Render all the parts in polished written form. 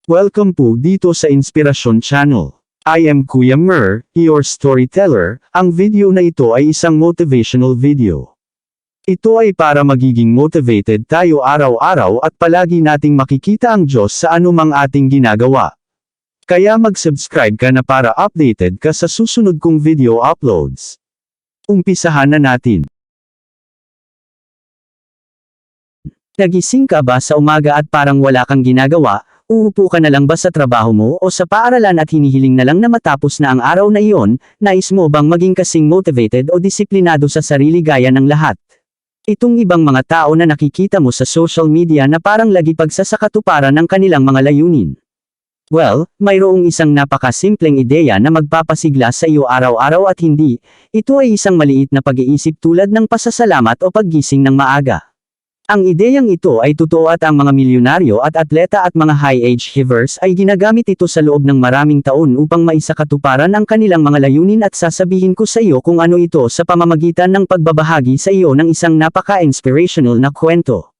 Welcome po dito sa Inspirasyon Channel. I am Kuya Mer, your storyteller. Ang video na ito ay isang motivational video. Ito ay para magiging motivated tayo araw-araw at palagi nating makikita ang Diyos sa anumang ating ginagawa. Kaya mag-subscribe ka na para updated ka sa susunod kong video uploads. Umpisahan na natin. Nagising ka ba sa umaga at parang wala kang ginagawa? Uupo ka na lang ba sa trabaho mo o sa paaralan at hinihiling na lang na matapos na ang araw na iyon? Nais mo bang maging kasing motivated o disiplinado sa sarili gaya ng lahat? Itong ibang mga tao na nakikita mo sa social media na parang lagi pagsasakatuparan ng kanilang mga layunin. Well, mayroong isang napakasimpleng ideya na magpapasigla sa iyo araw-araw at hindi. Ito ay isang maliit na pag-iisip tulad ng pasasalamat o paggising ng maaga. Ang ideyang ito ay totoo at ang mga milyonaryo at atleta at mga high achievers ay ginagamit ito sa loob ng maraming taon upang maisakatuparan ang kanilang mga layunin at sasabihin ko sa iyo kung ano ito sa pamamagitan ng pagbabahagi sa iyo ng isang napaka-inspirational na kwento.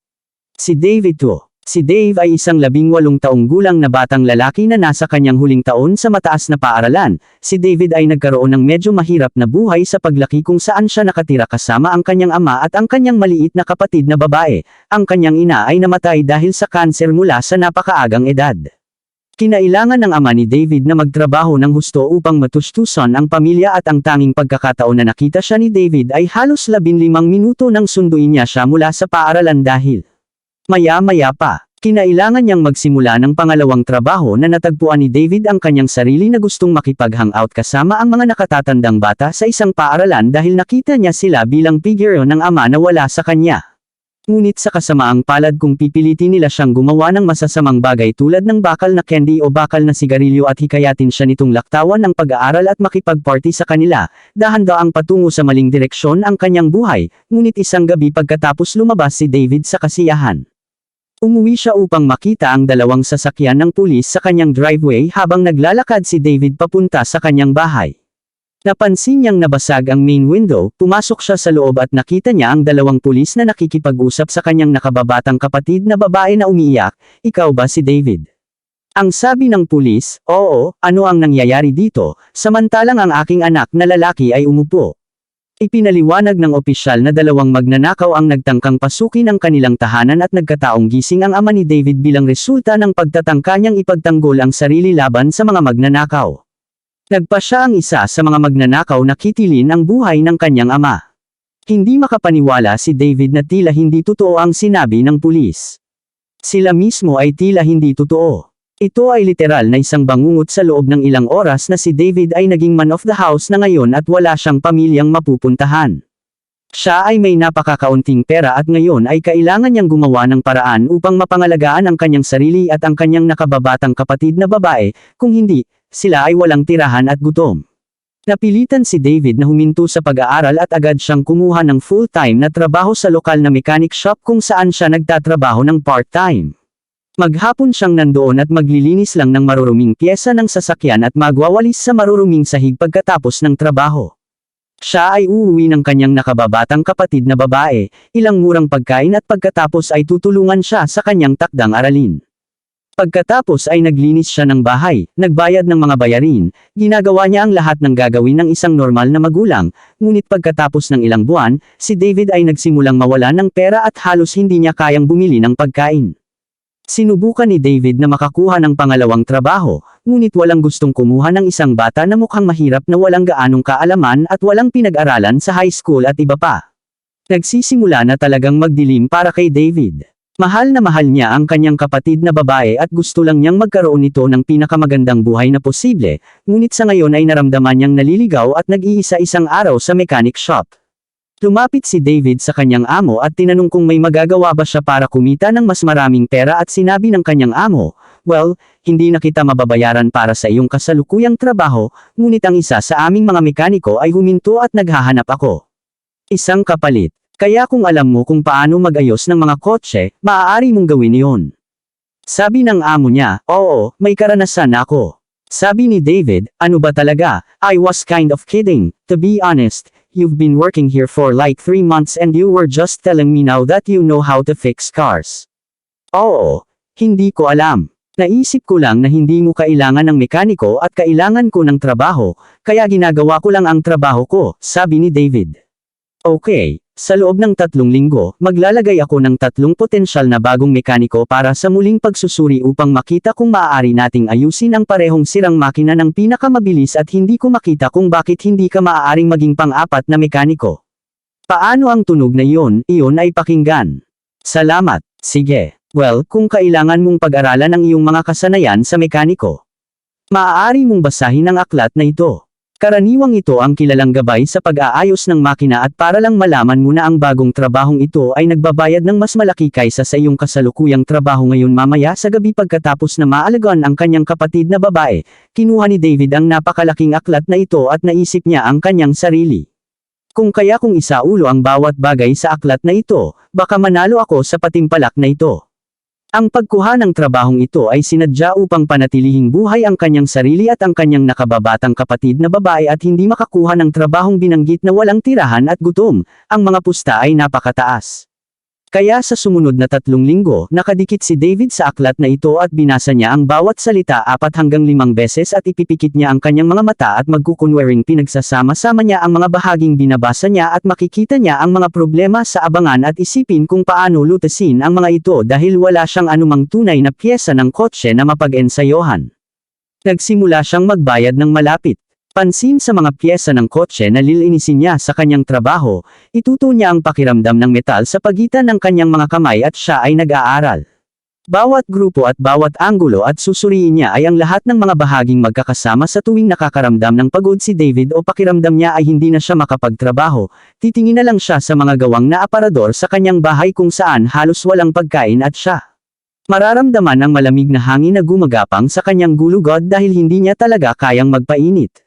Si David to. Si Dave ay isang 18 taong gulang na batang lalaki na nasa kanyang huling taon sa mataas na paaralan. Si David ay nagkaroon ng medyo mahirap na buhay sa paglaki kung saan siya nakatira kasama ang kanyang ama at ang kanyang maliit na kapatid na babae. Ang kanyang ina ay namatay dahil sa kanser mula sa napakaagang edad. Kinailangan ng ama ni David na magtrabaho ng husto upang matustusan ang pamilya at ang tanging pagkakataon na nakita siya ni David ay halos 15 minuto nang sunduin niya siya mula sa paaralan dahil maya-maya pa, kinailangan niyang magsimula ng pangalawang trabaho na natagpuan ni David ang kanyang sarili na gustong makipag-hangout kasama ang mga nakatatandang bata sa isang paaralan dahil nakita niya sila bilang figure ng ama na wala sa kanya. Ngunit sa kasamaang palad kung pipilitin nila siyang gumawa ng masasamang bagay tulad ng bakal na candy o bakal na sigarilyo at hikayatin siya nitong laktawan ng pag-aaral at makipag-party sa kanila, dahan-daang patungo sa maling direksyon ang kanyang buhay. Ngunit isang gabi pagkatapos lumabas si David sa kasiyahan, umuwi siya upang makita ang dalawang sasakyan ng pulis sa kanyang driveway habang naglalakad si David papunta sa kanyang bahay. Napansin niyang nabasag ang main window, pumasok siya sa loob at nakita niya ang dalawang pulis na nakikipag-usap sa kanyang nakababatang kapatid na babae na umiiyak. "Ikaw ba si David?" Ang sabi ng pulis, "Oo, ano ang nangyayari dito?" Samantalang ang aking anak na lalaki ay umupo. Ipinaliwanag ng opisyal na dalawang magnanakaw ang nagtangkang pasukin ang kanilang tahanan at nagkataong gising ang ama ni David bilang resulta ng pagtatangka niyang ipagtanggol ang sarili laban sa mga magnanakaw. Nagpa siya ang isa sa mga magnanakaw na kitilin ang buhay ng kanyang ama. Hindi makapaniwala si David na tila hindi totoo ang sinabi ng pulis. Sila mismo ay tila hindi totoo. Ito ay literal na isang bangungot sa loob ng ilang oras na si David ay naging man of the house na ngayon at wala siyang pamilyang mapupuntahan. Siya ay may napakakaunting pera at ngayon ay kailangan niyang gumawa ng paraan upang mapangalagaan ang kanyang sarili at ang kanyang nakababatang kapatid na babae, kung hindi, sila ay walang tirahan at gutom. Napilitan si David na huminto sa pag-aaral at agad siyang kumuha ng full-time na trabaho sa lokal na mechanic shop kung saan siya nagtatrabaho ng part-time. Maghapon siyang nandoon at maglilinis lang ng maruruming pyesa ng sasakyan at magwawalis sa maruruming sahig pagkatapos ng trabaho. Siya ay uuwi ng kanyang nakababatang kapatid na babae, ilang murang pagkain at pagkatapos ay tutulungan siya sa kanyang takdang aralin. Pagkatapos ay naglinis siya ng bahay, nagbayad ng mga bayarin, ginagawa niya ang lahat ng gagawin ng isang normal na magulang, ngunit pagkatapos ng ilang buwan, si David ay nagsimulang mawala ng pera at halos hindi niya kayang bumili ng pagkain. Sinubukan ni David na makakuha ng pangalawang trabaho, ngunit walang gustong kumuha ng isang bata na mukhang mahirap na walang gaanong kaalaman at walang pinag-aralan sa high school at iba pa. Nagsisimula na talagang magdilim para kay David. Mahal na mahal niya ang kanyang kapatid na babae at gusto lang niyang magkaroon nito ng pinakamagandang buhay na posible, ngunit sa ngayon ay naramdaman niyang naliligaw at nag-iisa isang araw sa mechanic shop. Lumapit si David sa kanyang amo at tinanong kung may magagawa ba siya para kumita ng mas maraming pera at sinabi ng kanyang amo, "Well, hindi na kita mababayaran para sa iyong kasalukuyang trabaho, ngunit ang isa sa aming mga mekaniko ay huminto at naghahanap ako. Isang kapalit. Kaya kung alam mo kung paano mag-ayos ng mga kotse, maaari mong gawin iyon." Sabi ng amo niya, "Oo, may karanasan ako." Sabi ni David, "Ano ba talaga? I was kind of kidding, to be honest. You've been working here for like 3 months and you were just telling me now that you know how to fix cars." "Oo, hindi ko alam. Naisip ko lang na hindi mo kailangan ng mekaniko at kailangan ko ng trabaho, kaya ginagawa ko lang ang trabaho ko, sabi ni David. Okay, sa loob ng 3 linggo, maglalagay ako ng 3 potensyal na bagong mekaniko para sa muling pagsusuri upang makita kung maaari nating ayusin ang parehong sirang makina ng pinakamabilis at hindi ko makita kung bakit hindi ka maaaring maging pang-4 na mekaniko. Paano ang tunog na iyon ay pakinggan. Salamat, sige. Well, kung kailangan mong pag-aralan ang iyong mga kasanayan sa mekaniko, maaari mong basahin ang aklat na ito. Karaniwang ito ang kilalang gabay sa pag-aayos ng makina at para lang malaman mo na ang bagong trabahong ito ay nagbabayad ng mas malaki kaysa sa iyong kasalukuyang trabaho ngayon mamaya sa gabi pagkatapos na maalagaan ang kanyang kapatid na babae, kinuha ni David ang napakalaking aklat na ito at naisip niya ang kanyang sarili. Kung isaulo ang bawat bagay sa aklat na ito, baka manalo ako sa patimpalak na ito. Ang pagkuha ng trabahong ito ay sinadya upang panatilihing buhay ang kanyang sarili at ang kanyang nakababatang kapatid na babae at hindi makakuha ng trabahong binanggit na walang tirahan at gutom, ang mga pusta ay napakataas. Kaya sa sumunod na 3 linggo, nakadikit si David sa aklat na ito at binasa niya ang bawat salita 4 hanggang 5 beses at ipipikit niya ang kanyang mga mata at magkukunwaring pinagsasama-sama niya ang mga bahaging binabasa niya at makikita niya ang mga problema sa abangan at isipin kung paano lutasin ang mga ito dahil wala siyang anumang tunay na piyesa ng kotse na mapag-ensayohan. Nagsimula siyang magbayad ng malapit. Pansin sa mga piyesa ng kotse na lilinisin niya sa kanyang trabaho, ituto niya ang pakiramdam ng metal sa pagitan ng kanyang mga kamay at siya ay nag-aaral. Bawat grupo at bawat anggulo at susuriin niya ay ang lahat ng mga bahaging magkakasama sa tuwing nakakaramdam ng pagod si David o pakiramdam niya ay hindi na siya makapagtrabaho, titingin na lang siya sa mga gawang na aparador sa kanyang bahay kung saan halos walang pagkain at siya. Mararamdaman ang malamig na hangin na gumagapang sa kanyang gulugod dahil hindi niya talaga kayang magpainit.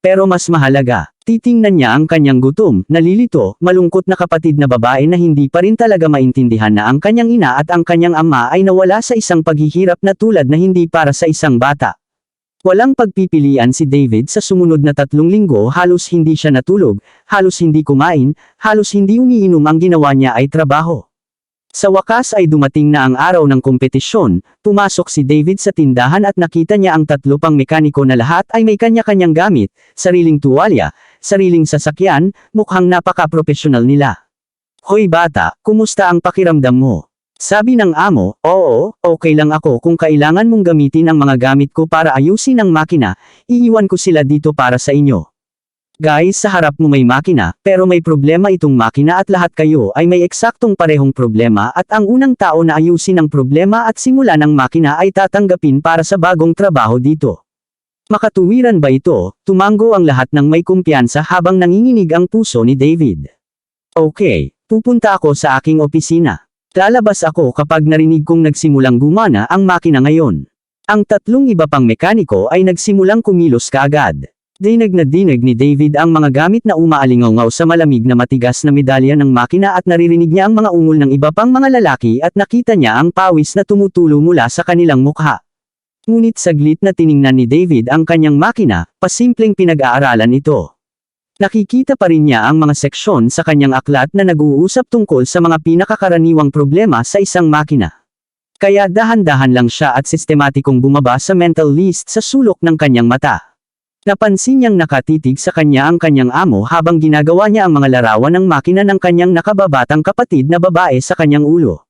Pero mas mahalaga, titingnan niya ang kanyang gutom, nalilito, malungkot na kapatid na babae na hindi pa rin talaga maintindihan na ang kanyang ina at ang kanyang ama ay nawala sa isang paghihirap na tulad na hindi para sa isang bata. Walang pagpipilian si David sa sumunod na 3 linggo, halos hindi siya natulog, halos hindi kumain, halos hindi umiinom, ang ginawa niya ay trabaho. Sa wakas ay dumating na ang araw ng kompetisyon, pumasok si David sa tindahan at nakita niya ang 3 pang mekaniko na lahat ay may kanya-kanyang gamit, sariling tuwalya, sariling sasakyan, mukhang napaka-professional nila. Hoy bata, kumusta ang pakiramdam mo? Sabi ng amo, oo, okay lang ako kung kailangan mong gamitin ang mga gamit ko para ayusin ang makina, iiwan ko sila dito para sa inyo. Guys, sa harap mo may makina, pero may problema itong makina at lahat kayo ay may eksaktong parehong problema at ang unang tao na ayusin ang problema at simula ng makina ay tatanggapin para sa bagong trabaho dito. Makatuwiran ba ito? Tumango ang lahat ng may kumpiyansa habang nanginginig ang puso ni David. Okay, pupunta ako sa aking opisina. Lalabas ako kapag narinig kong nagsimulang gumana ang makina ngayon. Ang 3 iba pang mekaniko ay nagsimulang kumilos kaagad. Dinag na dinag ni David ang mga gamit na umaalingaw sa malamig na matigas na medalya ng makina at naririnig niya ang mga ungol ng iba pang mga lalaki at nakita niya ang pawis na tumutulo mula sa kanilang mukha. Ngunit saglit na tiningnan ni David ang kanyang makina, pasimpleng pinag-aaralan ito. Nakikita pa rin niya ang mga seksyon sa kanyang aklat na nag-uusap tungkol sa mga pinakakaraniwang problema sa isang makina. Kaya dahan-dahan lang siya at sistematikong bumaba sa mental list sa sulok ng kanyang mata. Napansin niyang nakatitig sa kanya ang kanyang amo habang ginagawa niya ang mga larawan ng makina ng kanyang nakababatang kapatid na babae sa kanyang ulo.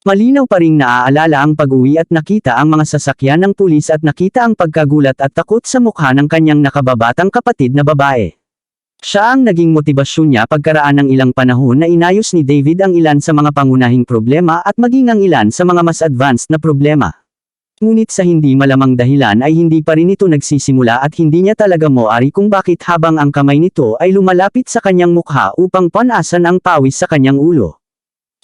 Malinaw pa ring naaalala ang pag-uwi at nakita ang mga sasakyan ng pulis at nakita ang pagkagulat at takot sa mukha ng kanyang nakababatang kapatid na babae. Siya ang naging motibasyon niya pagkaraan ng ilang panahon na inayos ni David ang ilan sa mga pangunahing problema at maging ang ilan sa mga mas advanced na problema. Ngunit sa hindi malamang dahilan ay hindi pa rin ito nagsisimula at hindi niya talaga moari kung bakit habang ang kamay nito ay lumalapit sa kanyang mukha upang panasan ang pawis sa kanyang ulo.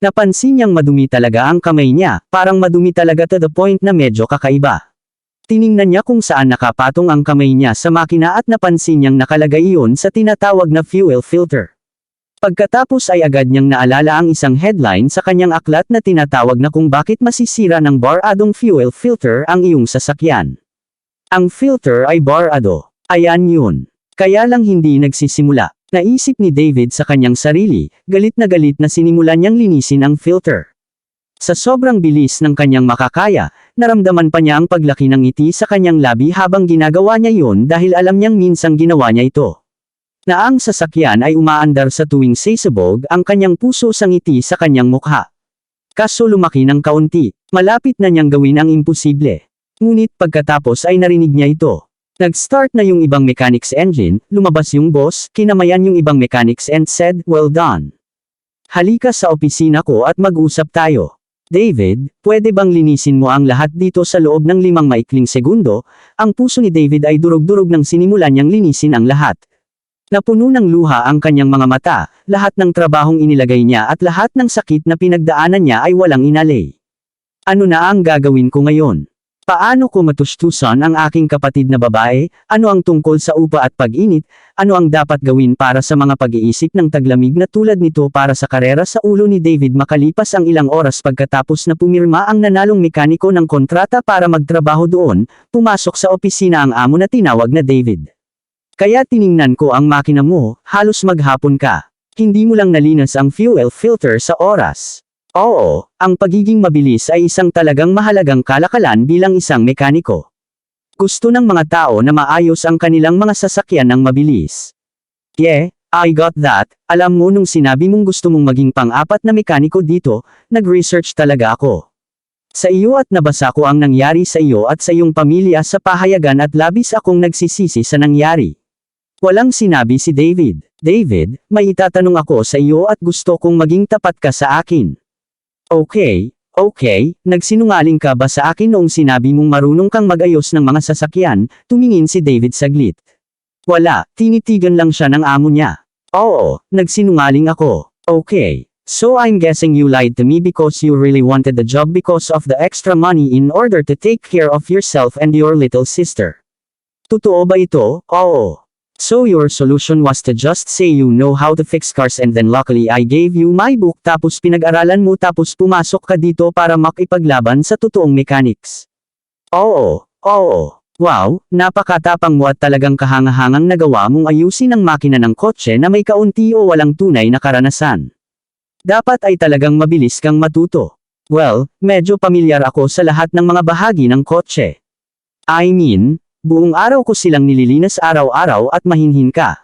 Napansin niyang madumi talaga ang kamay niya, parang madumi talaga to the point na medyo kakaiba. Tiningnan niya kung saan nakapatong ang kamay niya sa makina at napansin niyang nakalagay iyon sa tinatawag na fuel filter. Pagkatapos ay agad niyang naalala ang isang headline sa kanyang aklat na tinatawag na kung bakit masisira ng baradong fuel filter ang iyong sasakyan. Ang filter ay barado. Ayan yun. Kaya lang hindi nagsisimula. Naisip ni David sa kanyang sarili, galit na sinimulan niyang linisin ang filter. Sa sobrang bilis ng kanyang makakaya, naramdaman pa niya ang paglaki ng ngiti sa kanyang labi habang ginagawa niya iyon dahil alam niyang minsang ginawa niya ito. Na ang sasakyan ay umaandar sa tuwing sasabog ang kanyang puso sa ngiti sa kanyang mukha. Kaso lumaki ng kaunti, malapit na niyang gawin ang imposible. Ngunit pagkatapos ay narinig niya ito. Nag-start na yung ibang mechanics engine, lumabas yung boss, kinamayan yung ibang mechanics and said, "Well done. Halika sa opisina ko at mag-usap tayo. David, pwede bang linisin mo ang lahat dito sa loob ng 5 maikling segundo?" Ang puso ni David ay durog-durog nang sinimulan niyang linisin ang lahat. Napuno ng luha ang kanyang mga mata, lahat ng trabahong inilagay niya at lahat ng sakit na pinagdaanan niya ay walang inalay. Ano na ang gagawin ko ngayon? Paano ko matustusan ang aking kapatid na babae? Ano ang tungkol sa upa at pag-init? Ano ang dapat gawin para sa mga pag-iisip ng taglamig na tulad nito para sa karera sa ulo ni David makalipas ang ilang oras pagkatapos na pumirma ang nanalong mekaniko ng kontrata para magtrabaho doon, pumasok sa opisina ang amo na tinawag na David. Kaya tiningnan ko ang makina mo, halos maghapon ka. Hindi mo lang nalinas ang fuel filter sa oras. Oo, ang pagiging mabilis ay isang talagang mahalagang kalakalan bilang isang mekaniko. Gusto ng mga tao na maayos ang kanilang mga sasakyan ng mabilis. Yeah, I got that. Alam mo nung sinabi mong gusto mong maging pang-apat na mekaniko dito, nag-research talaga ako. Sa iyo at nabasa ko ang nangyari sa iyo at sa iyong pamilya sa pahayagan at labis akong nagsisisi sa nangyari. Walang sinabi si David. David, may itatanong ako sa iyo at gusto kong maging tapat ka sa akin. Okay, nagsinungaling ka ba sa akin noong sinabi mong marunong kang mag-ayos ng mga sasakyan? Tumingin si David saglit. Wala, tinitigan lang siya ng amo niya. Oo, nagsinungaling ako. Okay, so I'm guessing you lied to me because you really wanted the job because of the extra money in order to take care of yourself and your little sister. Totoo ba ito? Oo. So your solution was to just say you know how to fix cars and then luckily I gave you my book tapos pinag-aralan mo tapos pumasok ka dito para makipaglaban sa totoong mechanics. Oo. Wow, napakatapang mo at talagang kahangahangang nagawa mong ayusin ang makina ng kotse na may kaunti o walang tunay na karanasan. Dapat ay talagang mabilis kang matuto. Well, medyo pamilyar ako sa lahat ng mga bahagi ng kotse. I mean, buong araw ko silang nililinas araw-araw at mahinhin ka.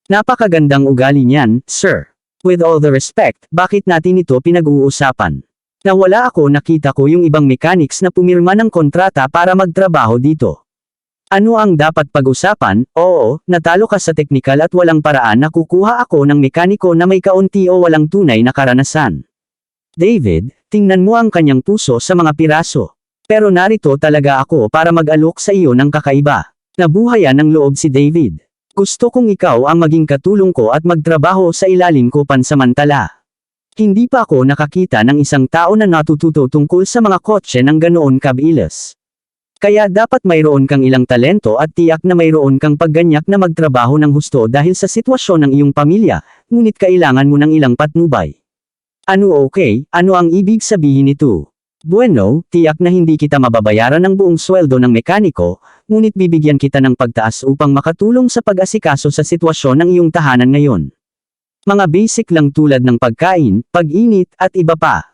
Napakagandang ugali niyan, sir. With all the respect, bakit natin ito pinag-uusapan? Nawala ako nakita ko yung ibang mechanics na pumirma ng kontrata para magtrabaho dito. Ano ang dapat pag-usapan? Oo, natalo ka sa teknikal at walang paraan na kukuha ako ng mekaniko na may kaunti o walang tunay na karanasan. David, tingnan mo ang kanyang puso sa mga piraso. Pero narito talaga ako para mag-alok sa iyo ng kakaiba. Nabuhayan ng loob si David. Gusto kong ikaw ang maging katulong ko at magtrabaho sa ilalim ko pansamantala. Hindi pa ako nakakita ng isang tao na natututo tungkol sa mga kotse ng ganoon kabilis. Kaya dapat mayroon kang ilang talento at tiyak na mayroon kang pagganyak na magtrabaho ng husto dahil sa sitwasyon ng iyong pamilya, ngunit kailangan mo ng ilang patnubay. Ano okay? Ano ang ibig sabihin nito? Bueno, tiyak na hindi kita mababayaran ng buong sweldo ng mekaniko, ngunit bibigyan kita ng pagtaas upang makatulong sa pag-asikaso sa sitwasyon ng iyong tahanan ngayon. Mga basic lang tulad ng pagkain, pag-init, at iba pa.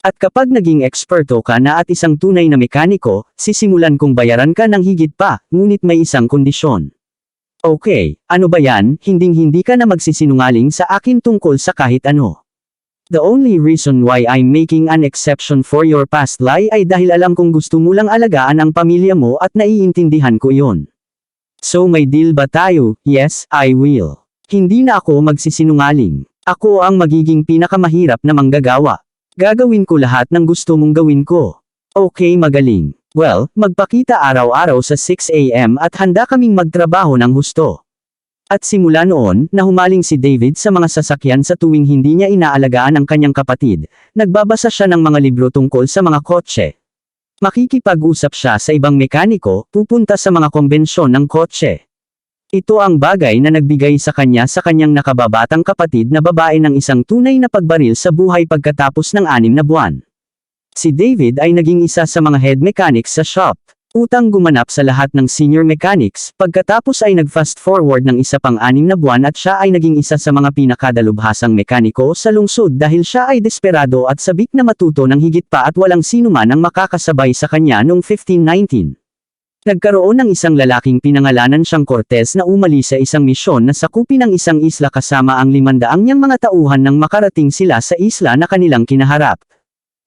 At kapag naging eksperto ka na at isang tunay na mekaniko, sisimulan kong bayaran ka ng higit pa, ngunit may isang kondisyon. Okay, ano ba yan? Hinding-hindi ka na magsisinungaling sa akin tungkol sa kahit ano. The only reason why I'm making an exception for your past lie ay dahil alam kong gusto mo lang alagaan ang pamilya mo at naiintindihan ko yon. So may deal ba tayo? Yes, I will. Hindi na ako magsisinungaling. Ako ang magiging pinakamahirap na manggagawa. Gagawin ko lahat ng gusto mong gawin ko. Okay, magaling. Well, magpakita araw-araw sa 6 AM at handa kaming magtrabaho ng husto. At simula noon, nahumaling si David sa mga sasakyan sa tuwing hindi niya inaalagaan ang kanyang kapatid, nagbabasa siya ng mga libro tungkol sa mga kotse. Makikipag-usap siya sa ibang mekaniko, pupunta sa mga kombensyon ng kotse. Ito ang bagay na nagbigay sa kanyang nakababatang kapatid na babae ng isang tunay na pagbaril sa buhay pagkatapos ng 6 na buwan. Si David ay naging isa sa mga head mechanics sa shop. Utang gumanap sa lahat ng senior mechanics, pagkatapos ay nag-fast forward ng isa pang 6 na buwan at siya ay naging isa sa mga pinakadalubhasang mekaniko sa lungsod dahil siya ay desperado at sabik na matuto ng higit pa at walang sino man ang makakasabay sa kanya noong 1519. Nagkaroon ng isang lalaking pinangalanan siyang Cortez na umalis sa isang misyon na sakupin ang isang isla kasama ang 500 niyang mga tauhan nang makarating sila sa isla na kanilang kinaharap.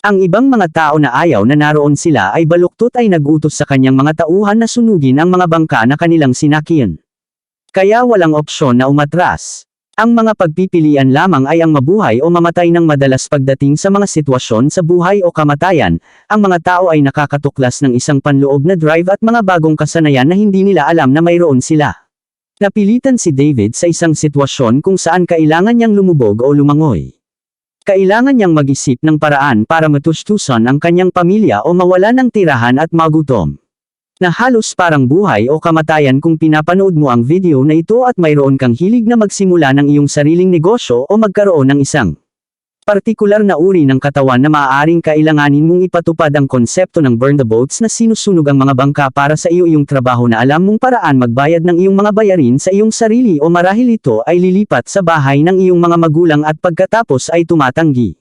Ang ibang mga tao na ayaw na naroon sila ay baluktot ay nag-utos sa kanyang mga tauhan na sunugin ang mga bangka na kanilang sinakyan. Kaya walang opsyon na umatras. Ang mga pagpipilian lamang ay ang mabuhay o mamatay ng madalas pagdating sa mga sitwasyon sa buhay o kamatayan, ang mga tao ay nakakatuklas ng isang panloob na drive at mga bagong kasanayan na hindi nila alam na mayroon sila. Napilitan si David sa isang sitwasyon kung saan kailangan niyang lumubog o lumangoy. Kailangan niyang mag-isip ng paraan para matustusan ang kanyang pamilya o mawala ng tirahan at magutom. Na halos parang buhay o kamatayan kung pinapanood mo ang video na ito at mayroon kang hilig na magsimula ng iyong sariling negosyo o magkaroon ng isang partikular na uri ng katawan na maaaring kailanganin mong ipatupad ang konsepto ng burn the boats na sinusunog ang mga bangka para sa iyong trabaho na alam mong paraan magbayad ng iyong mga bayarin sa iyong sarili o marahil ito ay lilipat sa bahay ng iyong mga magulang at pagkatapos ay tumatanggi.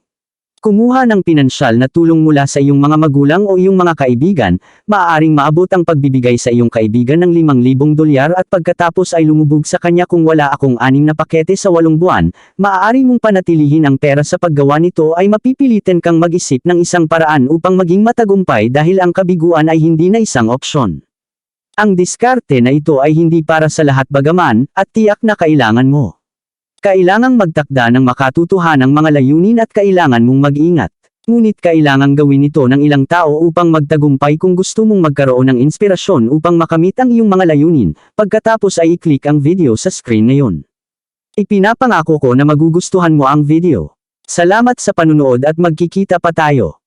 Kumuha ng pinansyal na tulong mula sa iyong mga magulang o iyong mga kaibigan, maaaring maabot ang pagbibigay sa iyong kaibigan ng $5,000 at pagkatapos ay lumubog sa kanya kung wala akong 6 na pakete sa 8 buwan, maaari mong panatilihin ang pera sa paggawa nito ay mapipilitin kang mag-isip ng isang paraan upang maging matagumpay dahil ang kabiguan ay hindi na isang opsyon. Ang diskarte na ito ay hindi para sa lahat bagaman, at tiyak na kailangan mo. Kailangang magtakda ng makatutuhanang mga layunin at kailangan mong mag-ingat. Ngunit kailangang gawin ito ng ilang tao upang magtagumpay kung gusto mong magkaroon ng inspirasyon upang makamit ang iyong mga layunin, pagkatapos ay i-click ang video sa screen ngayon. Ipinapangako ko na magugustuhan mo ang video. Salamat sa panunood at magkikita pa tayo.